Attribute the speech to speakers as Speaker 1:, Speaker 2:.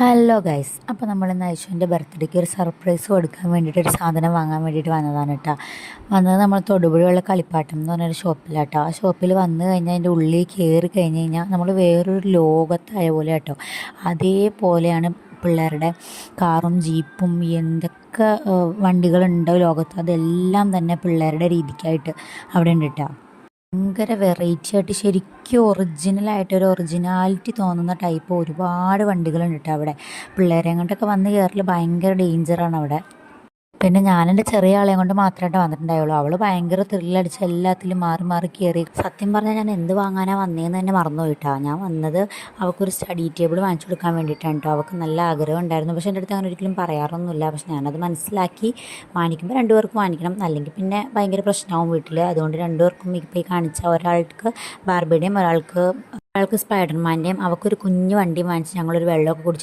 Speaker 1: Hello guys, അപ്പോൾ നമ്മളിന്ന് ഐശുവിൻ്റെ ബർത്ത്ഡേക്ക് ഒരു സർപ്രൈസ് കൊടുക്കാൻ വേണ്ടിയിട്ട് ഒരു സാധനം വാങ്ങാൻ വേണ്ടിയിട്ട് വന്നതാണ് കേട്ടോ. വന്നത് നമ്മൾ തൊടുപുഴയുള്ള കളിപ്പാട്ടം എന്ന് പറഞ്ഞൊരു ഷോപ്പിലാട്ടോ. ആ ഷോപ്പിൽ വന്നു കഴിഞ്ഞാൽ അതിൻ്റെ ഉള്ളിൽ കയറി കഴിഞ്ഞ് കഴിഞ്ഞാൽ നമ്മൾ വേറൊരു ലോകത്തായ പോലെ കേട്ടോ. അതേപോലെയാണ് പിള്ളേരുടെ കാറും ജീപ്പും എന്തൊക്കെ വണ്ടികളുണ്ടോ ലോകത്ത്, അതെല്ലാം തന്നെ പിള്ളേരുടെ രീതിക്കായിട്ട് അവിടെ ഉണ്ട് കേട്ടോ. ഭയങ്കര വെറൈറ്റി ആയിട്ട് ശരിക്കും ഒറിജിനലായിട്ടൊരു ഒറിജിനാലിറ്റി തോന്നുന്ന ടൈപ്പ് ഒരുപാട് വണ്ടികളുണ്ട് കേട്ടോ അവിടെ. പിള്ളേരെ കൊണ്ടൊക്കെ വന്ന് കയറൽ ഭയങ്കര ഡേഞ്ചറാണ് അവിടെ. പിന്നെ ഞാനെൻ്റെ ചെറിയ ആളെയും കൊണ്ട് മാത്രമായിട്ട് വന്നിട്ടുണ്ടായുള്ളൂ. അവൾ ഭയങ്കര ത്രില്ലടിച്ച് എല്ലാത്തിലും മാറി മാറി കയറി. സത്യം പറഞ്ഞാൽ ഞാൻ എന്ത് വാങ്ങാനാണ് വന്നതെന്ന് തന്നെ മറന്നുപോയിട്ടാണ്. ഞാൻ വന്നത് അവൾക്കൊരു സ്റ്റഡി ടേബിൾ വാങ്ങിച്ചു കൊടുക്കാൻ വേണ്ടിയിട്ടാണ് കേട്ടോ. അവൾക്ക് നല്ല ആഗ്രഹം ഉണ്ടായിരുന്നു. പക്ഷേ എൻ്റെ അടുത്ത് അങ്ങനെ ഒരിക്കലും പറയാറൊന്നുമില്ല. പക്ഷെ ഞാനത് മനസ്സിലാക്കി വാങ്ങിക്കുമ്പോൾ രണ്ടുപേർക്കും വാങ്ങിക്കണം, അല്ലെങ്കിൽ പിന്നെ ഭയങ്കര പ്രശ്നമാവും വീട്ടിൽ. അതുകൊണ്ട് രണ്ടുപേർക്കും ഇപ്പോൾ ഈ കാണിച്ച ഒരാൾക്ക് ബാർബിയുടെയും ഒരാൾക്ക് സ്പൈഡർമാൻ്റെയും അവൾക്കൊരു കുഞ്ഞു വണ്ടി വാങ്ങിച്ച് ഞങ്ങളൊരു വെള്ളമൊക്കെ കുടിച്ച്